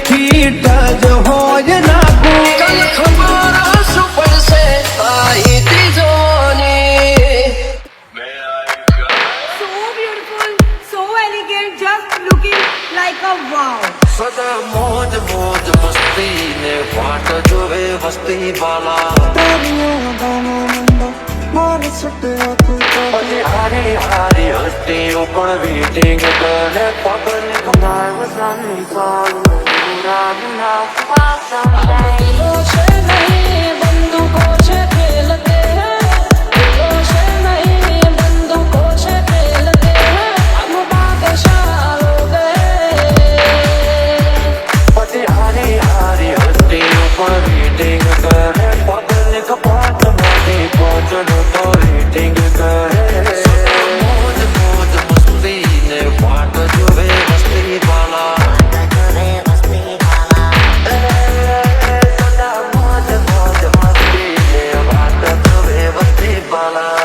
Fit જ હોય નાખું કલ ખબર શું પડશે આઈતી જોની So beautiful, so elegant, just looking like a wow. સદા મોજ મોજ મસ્તી ને વાટ જોવે વસ્તી વાલા અને હારી હારી હસ્તીઓ પણ વેટિંગ કરે પગને કમાવવાની ચાલુ પૂરા ના दिलों से नहीं बंदूकों से खेलते हैं दिलों से नहीं बंदूकों से खेलते हैं हम बादशाह हो गए પછી હારી હારી હસ્તીઓ પણ વેટિંગ કરે પગને કપાટમાંથી પહોંચનો તો વેટિંગ કરે મોજ મોજ મસ્તી ને વાટ જોવે વસ્તી વાલા સદા મોજ મોજ મસ્તી ને વાટ જોવે વસ્તી વાલા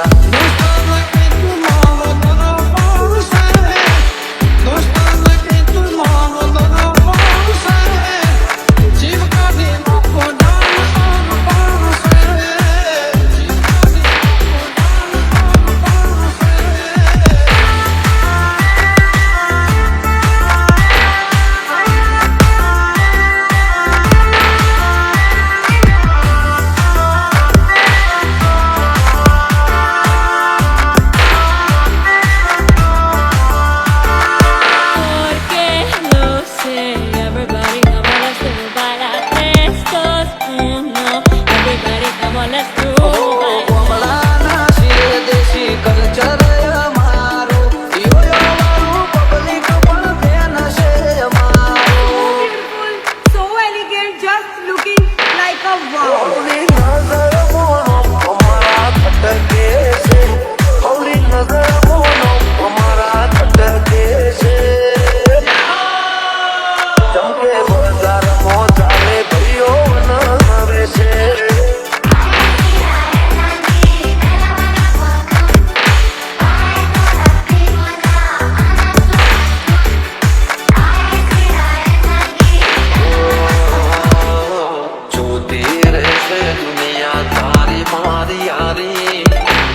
Porque no sé, everybody come on, let's do by like this goes, no. Everybody come on, let's do by કમલાના શિર દેશી કલ્ચર અમારું યોયો વાળું પબ્લિક પણ ફેન છે અમારું Beautiful, so elegant, just looking like a wow. ઓલી નજર mono અમારા ખટકે છે ઓલી નજર મોનો અમારા ખટકે છે ચમકે બજારમાં ચાલે ભાઈઓ નવે છે જોતી રહેશે દુનિયા તારી મારી યારી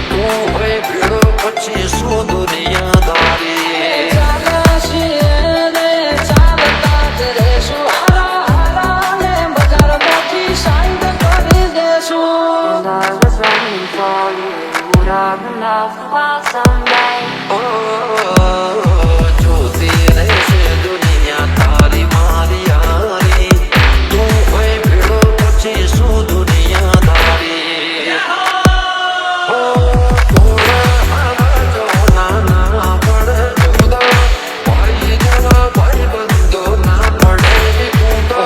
તું હોય ભીડો પછી શું દુનિયાદારી ચાલા છીએ ને ચાલતા જ રહેશું હારા હારા ને બજારમાંથી સાઈડ કરી દેશું ઓ જોતી રહેશે દુનિયા તારી મારી યારી તું હોય ભીડો પછી શું દુનિયાદારી ઓ થોડા આવાજો નાના પડે જુદા ભાઈ જણા ભાઈ બંધો ના પડે કૂદો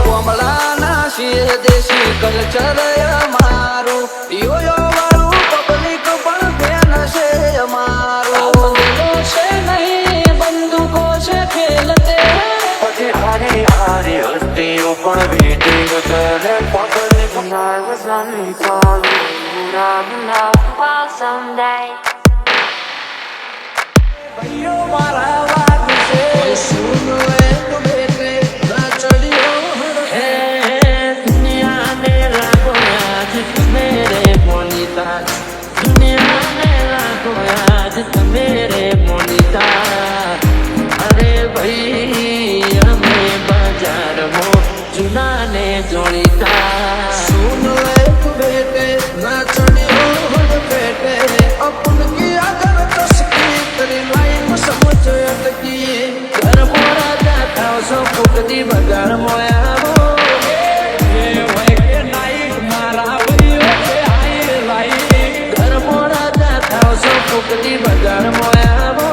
કમલાના શિર દેશી કલ્ચર અમારું યોયો વાળું પબ્લિક પણ ફેન છે અમારું दिलों से नहीं बंदूकों से खेलते हैं પછી હારી હારી હસ્તીઓ પણ વેટિંગ કરે પગને કમાવવાની ચાલુ પૂરા someday. ભાઈઓ મારા વાત છે સુન લે તો બેટે ના ચડિયો હે દુનિયા ને લાગો યાદ મેરે મોનિતા દુનિયા ને લાગો યાદ મેરે મોનિતા અરે ભાઈ અમે બજારમાં જૂના ને જોડીતા સુન લે તો બેટે ના ચડિયો બેટે अपन की अगर तस्की तेरी लाइफ समझ अटकी घर मोरा जाता सो फुटती बगाड़ मोया वो ये वही के नाइट मारा भइयो से आई लाई घर मोरा जाता सो फुटती बगाड़ मोया वो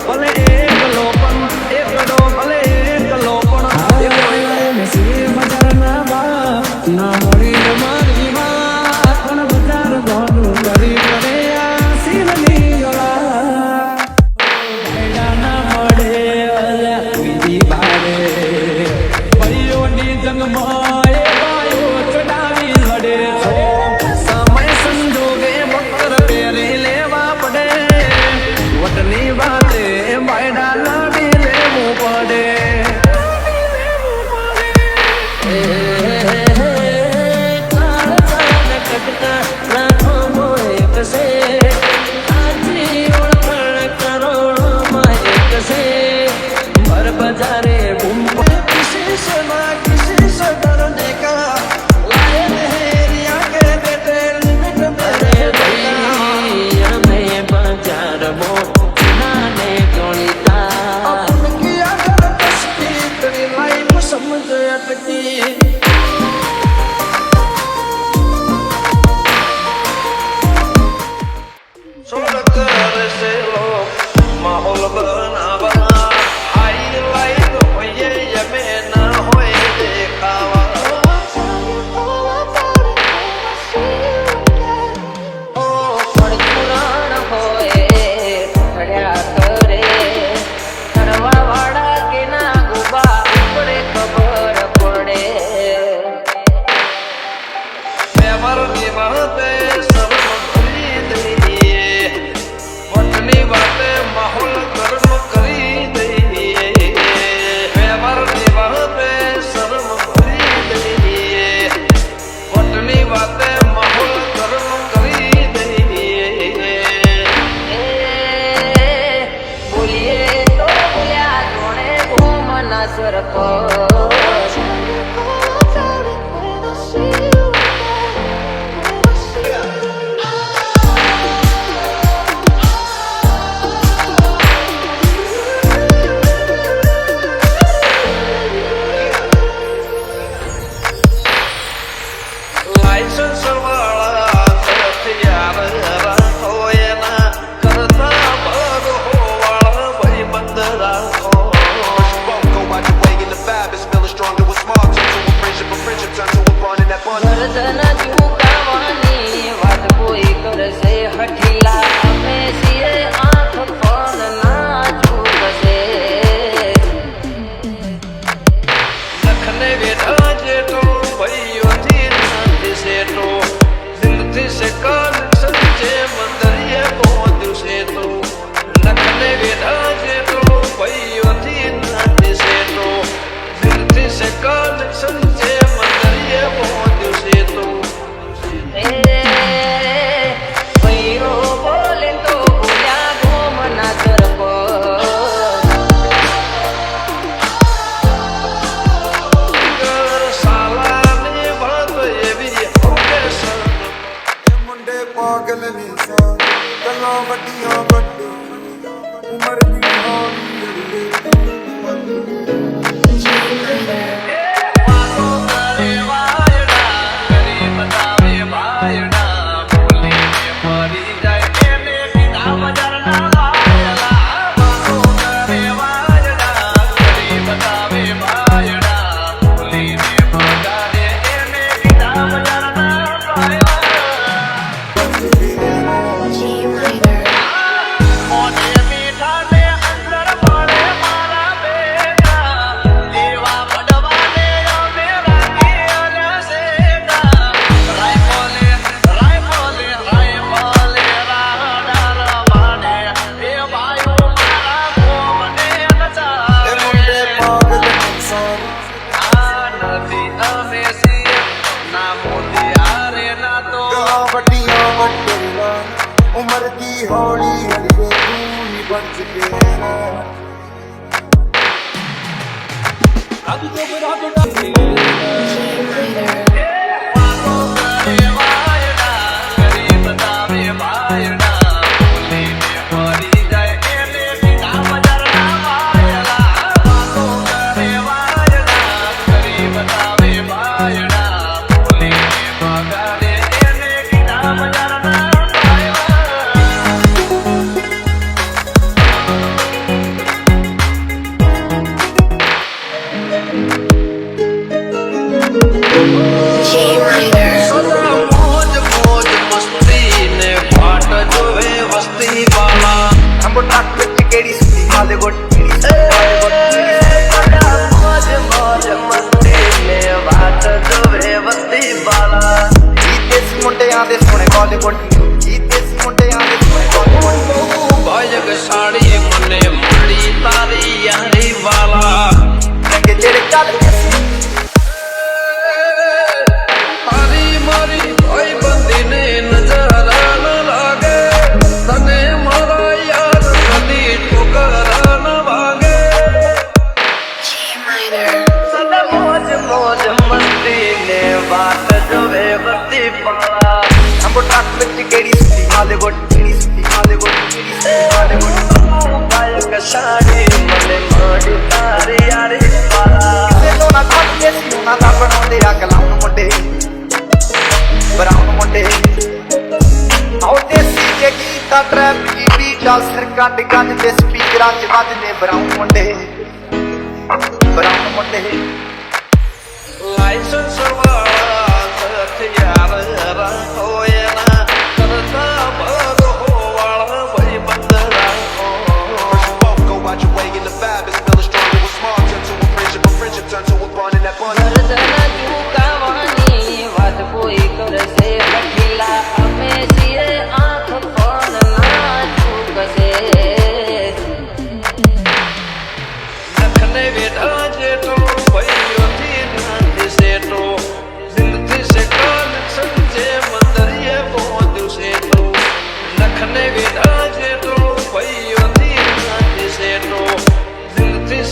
भले एक लोपन एक डो भले एक लोपन एक नसीब बजार ना बा ना मोरी मारी मां अपन बजार गोनु करी करे સમય સંજોગે મકર પહેરી લેવા પડે વટની વાતે બાયડા લાવી લેવું પડે રે કરવા વાળા કે ના ગુબા પડે ખબર પડે વ્યવહારની વાતે શરમ કરી દઈએ વટની વાતે માહોલ ગરમ કરી દઈએ વ્યવહારની વાતે શરમ કરી દઈએ વટની વાતે માહોલ ગરમ કરી દઈએ બોલીએ તો બોલ્યા જોણે ઘૂમના સરપંચ લાયસન્સ વાળા હથિયાર રાખો એના કરતા ભરો વાળા ભાઈ બંધ રાખો Won't go out your way in the vibe is feeling stronger with small turn to a friendship turn to a bond and that bond ગરદન ઝુકાવવાની વાત કોઈ કરશે હઠીલા અમે છીએ આંખ પણ ના ઝૂકશે લખને બેઠા જેટો ભાઈઓથી નથી સેટો જિંદગી સે કનેક્શન જે મંદરિયે પહોંચ્યું છે તો લખને બેઠા જેટો ભાઈઓથી નથી સેટો જિંદગી સે કનેક્શન જે મંદરિયે પહોંચ્યું છે તો ભૈરો બોલે તો બોલ્યા ઘૂમના સરપંચ સાલાની વાત એવી હોકે સર ਮੁੰਡੇ ਪਾਗਲ ਨੇ ਸਾਂ ਗੱਲਾਂ ਵੱਡੀਆਂ ਵੱਡੇ ਉਮਰ ਦੀ વાતો કરે વાયડા કરી બતાવે ભાયડા બોલીને મરી જાય એને કીધા મજરના વાયડા વાતો કરે વાયડા કરી બતાવે ભાયડા બોલીને મગાડે એને કીધા મજરના વાયડા મોઢે મીઠા ને અંદર પડે મારા બેટા એવા પડવાને અમે રાખી અલ્યા સેટા રાયફોલે રાડાર માને એ ભાઈઓ મારા કોમને નચાવે ਮੁੰਡੇ ਪਾਗਲ ਨੇ ਸਾਂ આ નથી અમે છીએ ના મોદી હારે ના તો ਗੱਲਾਂ ਵੱਡੀਆਂ ਵੱਡੇ ਉਮਰ ਦੀ ਹੌਲੀ ਹੌਲੀ ਤੂੰ ਹੀ ਬਣ ਚੁੱਕੇ વાતો કરે વાયડા કરી બતાવે ભાયડા બોલીને મરી જાય એને કીધા મજરના વાયડા વાતો કરે વાયડા કરી બતાવે ભાયડા બોલીને મગાડે એને કીધા મજરના સદા મોજ મોજ મસ્તી ને પાટ જોવે વસ્તી વાલા અંબો ટ્રક ਵਿੱਚ ਕਿਹੜੀ ਸੁੱਤੀ ਹਾਲੀવુੱਡ મોજ મોજ મસ્તી ને વાત જોવે વસ્તી વાલા ਜੀਤੇ ਸੀ ਮੁੰਡਿਆਂ ਦੇ ਸੋਹਣੇ ਬਾਲੀਵੁੱਡ ਜੀਤੇ ਸੀ ਮੁੰਡਿਆਂ ਦੇ ਸੋਹਣੇ ਬਾਲੀਵੁੱਡ ભાયગ સાડી મને મળી તારી યારી વાલા ਰੰਗੇ ਜਿਹੜੇ ਚੱਲਦੇ ਸੀ તારી મારી કોઈ બંદીને નજરા ન લાગે તને મારા યાર કદી ઠોકરા ન વાગે સદા મોજ મોજ મસ્તી ને વાત જોવે વસ્તી વાલા અંબો ટ્રક ਵਿੱਚ ਕਿਹੜੀ ਸੁੱਤੀ ਹਾਲੀવુੱਡ ਕਿਹੜੀ ਸੁੱਤੀ ਹਾਲੀવુੱਡ ਕਿਹੜੀ ਸੁੱਤੀ ਹਾਲੀવુੱਡ ભાયગ સાડી મને મળી તારી યારી વાલા ਤੇ ਲੋਨਾ ਖਾਂਦੇ ਸੀ ਉਹਨਾਂ ਦਾ ਬਣਾਉਂਦੇ ਆ ਕਲਾਮ ਮੁੰਡੇ ਬਰਾਉਨ ਮੁੰਡੇ ਆਉ ਦੇਸੀ ਜੇ ਗੀਤਾ ਟਰੈਪ ਦੀ ਬੀਟਾ ਸਿਰ ਕੱਢ ਕੱਢ ਦੇ ਸਪੀਕਰਾਂ 'ਚ ਵੱਜਦੇ ਬਰਾਉਨ ਮੁੰਡੇ લાયસન્સ વાળા હથિયાર રાખો એના કરતા ભરો વાળા ભાઈ બંધ રાખો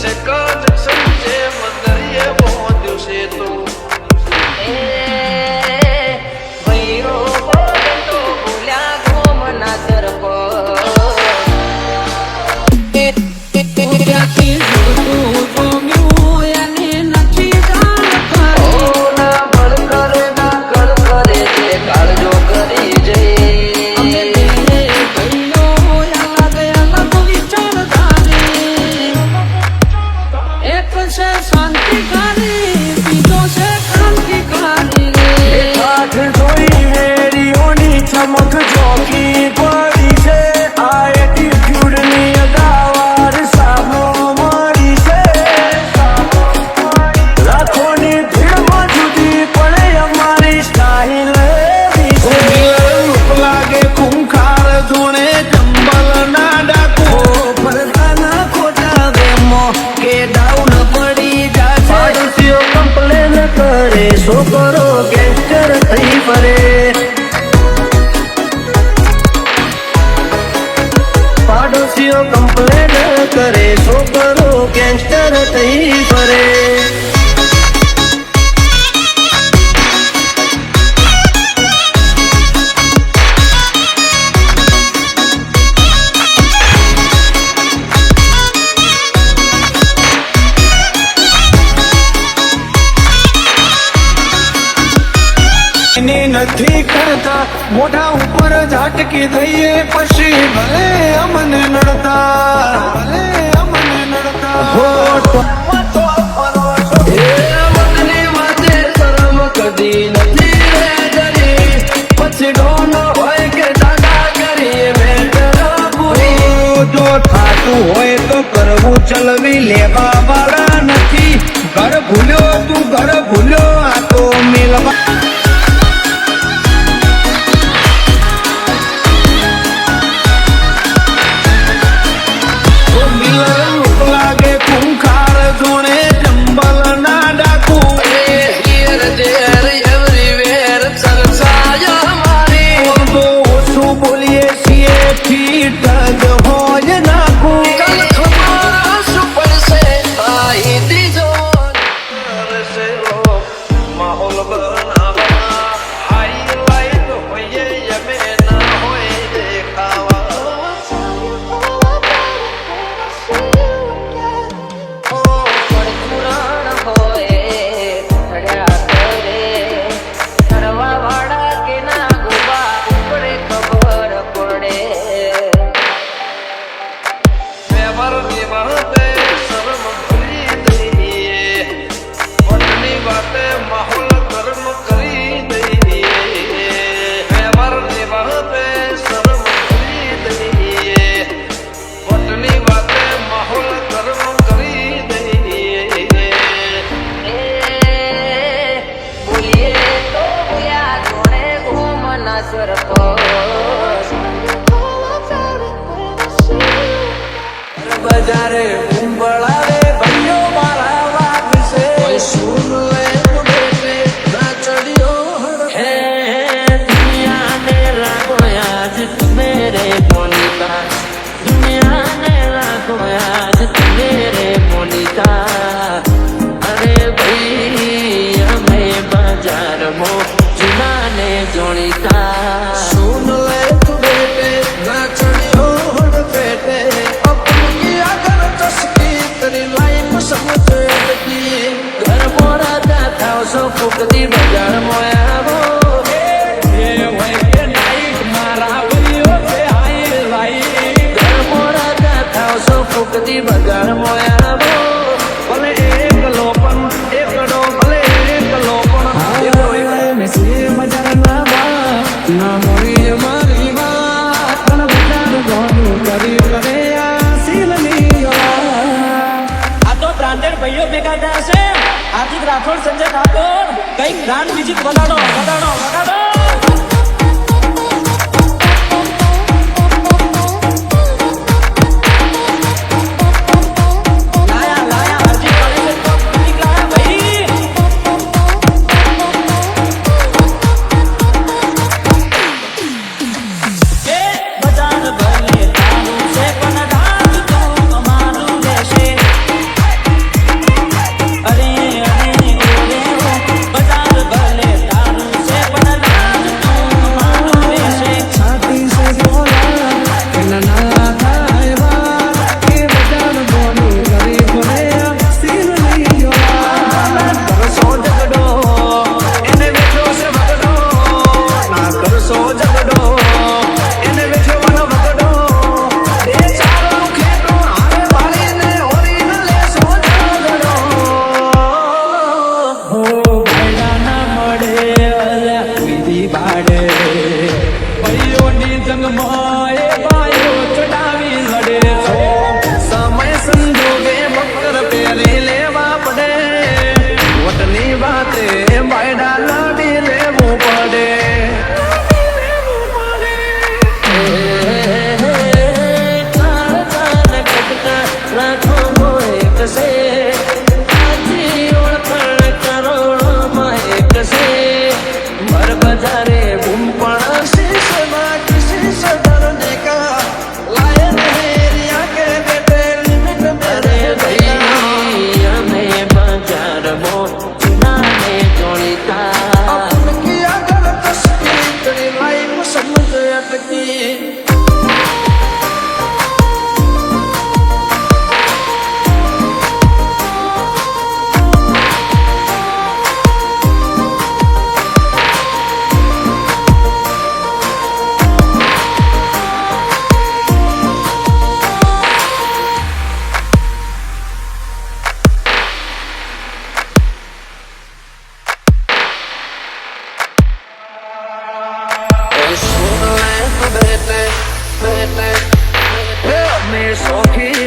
છે કનેક્શન જે મંદરિયે પહોંચ્યું છે તો ભાઈઓ બોલે તો ભૂલ્યા ગોમના સરપંચ ચમક ચોકી પડી છે આ એટીટ્યુડની અગાવાર સામો મળી છે લાખોની ભીડમાં જુદી પડે અમારી સ્ટાઇલ એવી છે રૂપ લાગે ખૂંખાર ધૂણે જંબલ ના ડાકુ ફરતાના ખોટા વેમો કે ડાઉન પડી જાશે પાડોશીઓ કમ્પ્લેન કરે છોકરો ગેંગસ્ટર થઈ ફરે પાડોશીઓ કમ્પ્લેન કરે છોકરો ગેંગસ્ટર થઈ ફરે નથી કરતા મોઢા ઉપર ઝાટકી દઈએ પછી ભલે અમને નડતા હો વતની વાતે શરમ કદી નથી રે જરી પછી ડોનો હોય કે દાદાગીરી મેટર પૂરી જો થાતું હોય તો કરવું ચલવી લેવા વાળા નથી ઘર ભૂલ્યો તું ઘર ભૂલ્યો આ તો મિલવા લાગે ખૂંખાર ધૂણે જંબલ ના ડાકુ હિયર દેર એવરીવેર ચર્ચાય અમારી તો ઓછું બોલીએ છીએ ફીટ જ હોય નાખું કલ ખબર શું પડશે આઈ દીજો કરશે માહોલ બનાવવા હાઈલાઈટ હોઈએ યમે ના હોય દેખાવા પુરાણ હોય થડ્યા કરે કરવા વાળા કે ના ગોબા ઉપડે ખબર પડે વ્યવહારની વાતે શરમ કરી દઈએ વતની વાતે માહોલ ગરમ કરી દઈએ વ્યવહારની વાતે શરમ કરી દઈએ વતની વાતે માહોલ ગરમ કરી દઈએ બોલીએ તો બોલ્યા જોડે ઘૂમના સરપંચ બજારે ઉંબળાવે ભાઈઓ મારા વાગશે કોઈ સુન લે બેઠે ના ચડ્યો હે દુનિયાને રાખો આજ મેરે મોનિકા દુનિયાને રાખો આજ મેરે મોનિકા અરે ભાઈ અમે બજારમાં જુનાને જોણીતા સુન લે બેઠે ના ચડ્યો પેટે अपनी अगर तस्की तेरी लाइफ समझेगी घर मोरा जाता सो फुकती बाजार मोया वो ये वही के नाइट मारा बलियो पे आई लाई घर मोरा जाता सो फुकती बाजार मोया वो भले एक लोपन एक डो भले एक लोपन में से मजार ना बा ना मोरी मारी बात कन बजार गोनु करी करे ભાઈઓ ભેગા થયા છે હાર્દિક રાઠોડ સંજય ઠાકોર કઈક ગ્રાન્ડ મ્યુઝિક વગાડો વગાડો વગાડો લાયા લાયા હાર્દિક ભાઈ તો મ્યુઝિક લાયા ભાઈ એ બજાર ભલે તારું છે પણ ડાક તો અમારું લેશે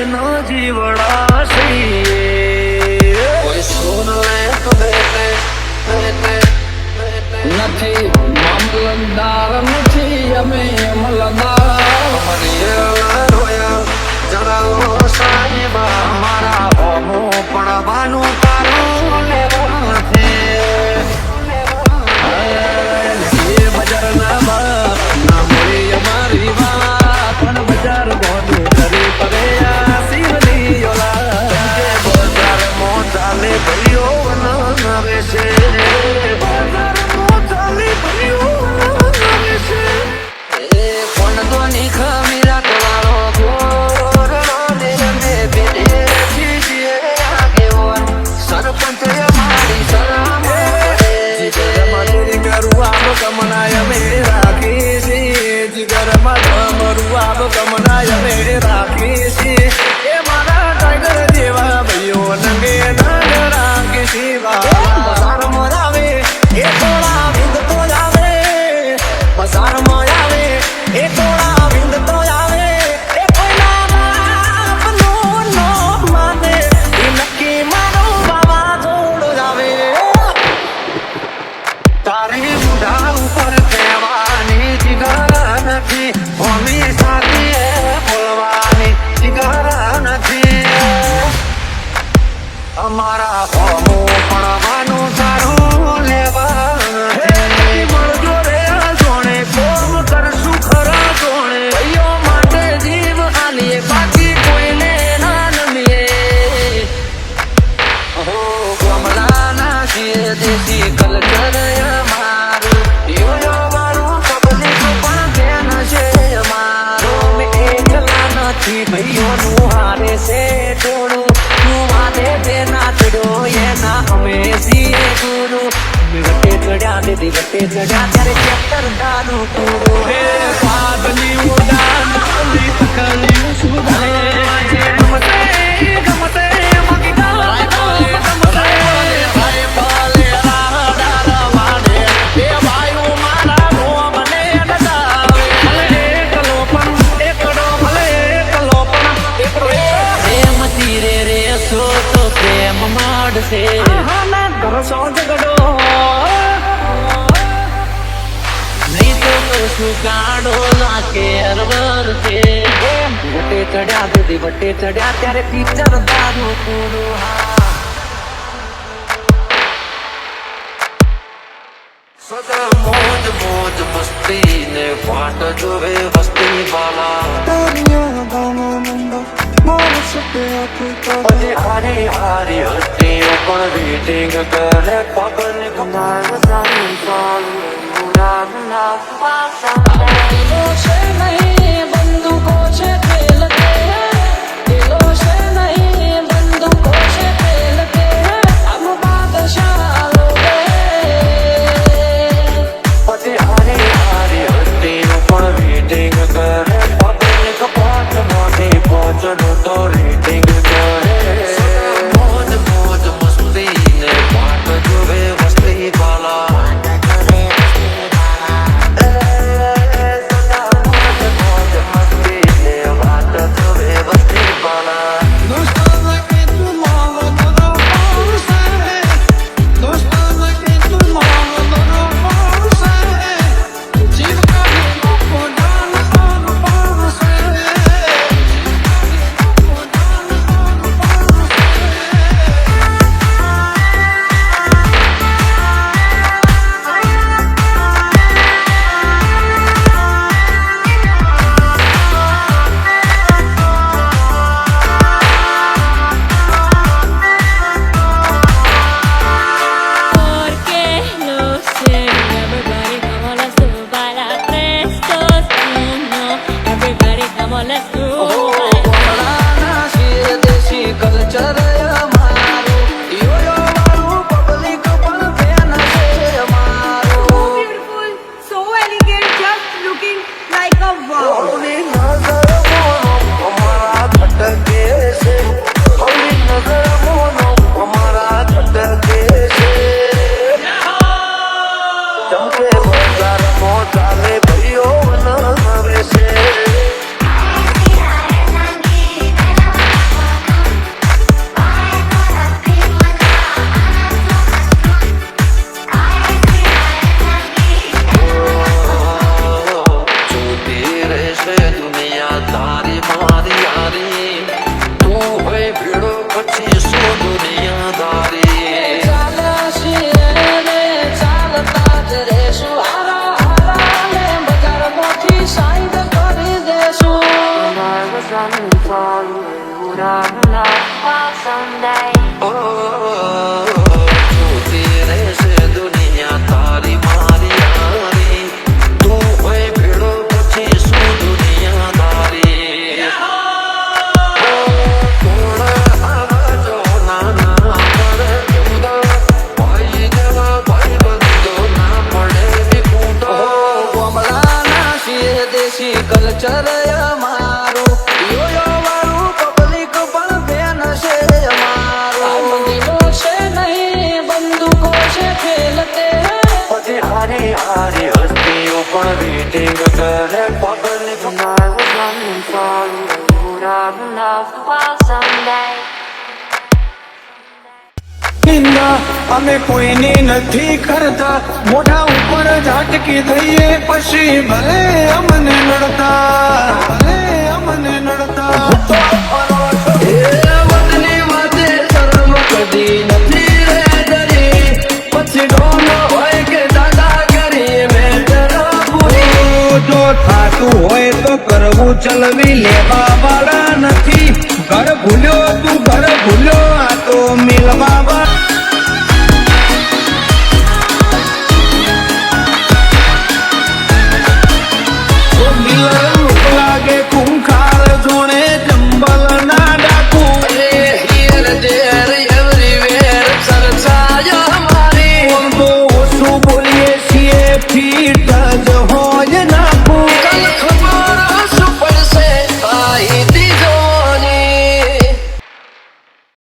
નો જીવડા છીએ કોઈ સુન લે તો બેતે નથી મામલતદાર નથી અમે અમલદાર રોયા જણાવો સાહેબા મારા હોમો પડવાનું તારું લેવા નથી બજારના બાપ ના મળી અમારી વાત પણ બજાર ગોતું કરી પડે આ શિવની ઓલા બજારમાં ચાલે ભાઈઓ નવે છે બજારમાં ચાલે ભાઈઓ નવે છે એ કોણ તો ની ખમીરા કવાળો ગોરડો ને અમે બેટે છીએ આગેવાન સરપંચ અમારી સલામ કમનાય અમે રાખી છીએ જીગરમાં મરુઆબ કમનાય અમે રાખી છીએ એ મારા ટાઈગર જેવા ભાઈઓ નંગે નંગ રાખી શિવા બજારમાં આવે એ થોડા વિંદ તો આવે બજારમાં આવે એ થોડા વિંદ તો આવે એ કોઈના બાપનું નો માને એ નક્કી મારો બાબા થોડો જ આવે તારી બુઢા ઉપર કહેવાની જીગર નથી હોમી સાથે બોલવાની જીગર નથી અમારા હોમો પડવાનું તારું લેવા મળજો રે જોણે કોમ કરશું ખરા જોણે ભાઈઓ માટે જીવ આલીએ બાકી કોઈને ના નમીએ હો કમલાના છીએ દેશી કલ્ચર અમારું યો મારું પબ્લિક પણ ધ્યાન છે અમારું મેં એકલા નથી ભાઈઓનું હારે છે ટોળું તું વાદે તે નાચડો એના અમે છીએ ગુરુ વટે ચડ્યા દીદી વટે ચડ્યા ત્યારે ચેપ્ટર દાનું પૂરું હે પાદની ઉડાન કલી તકલી સુધારે ગમતે ગમતે ચડ્યા દીદી વટે ચડ્યા ત્યારે પિક્ચર દારૂ પૂરું સદા મોજ મોજ મસ્તી ને વાટ જોવે વસ્તી વાલા હજી હારી હારી હસ્તીઓ પણ રીડિંગ કરે પબ્લિક છે નહીં બંદૂકો છે તેલ કે દિલો છે નહીં બંદૂકો છે તેલ કે હમ બાદશાહ લોગે હજી હારી હારી હસ્તીઓ પણ રીડિંગ કરે પબ્લિક પહોંચમાંથી પહોંચનું તો રીડિંગ કરે મોજ મોજ મસ્તી ને વાટ જોવે વસ્તી વાલા to જોતી રહેશે દુનિયા તારી મારી હારી તું હોય ભેળો પછી શું દુનિયાદારી કોણ આવાજો નાના પડે જુદા ભાઈ જેવા ભાઈ બંધો ના પડે વિકુટો કોમળાના શિર દેશી કલ્ચર અમારું યોયો વાળું પબ્લિક પણ બેન છે અમારું મંદિરો છે નહીં બંદૂકો છે ખેલતે પછી હારી હારી હસ્તીઓ પણ વેટિંગ કરે પબ્લિક નિંદા અમે કોઈની નથી કરતા મોઢા ઉપર ઝાટકી થઈએ પછી ભલે અમને નડતા વતની વાતે શરમ કદી નથી રે ડરી પછી ડોનો હોય કે દાદાગીરી મેટર પૂરી જો થાતું હોય તો કરવું ચલવી લેવા વાળા નથી ઘર ભૂલ્યો તું ઘર ભૂલ્યો આ તો મિલવા વાળા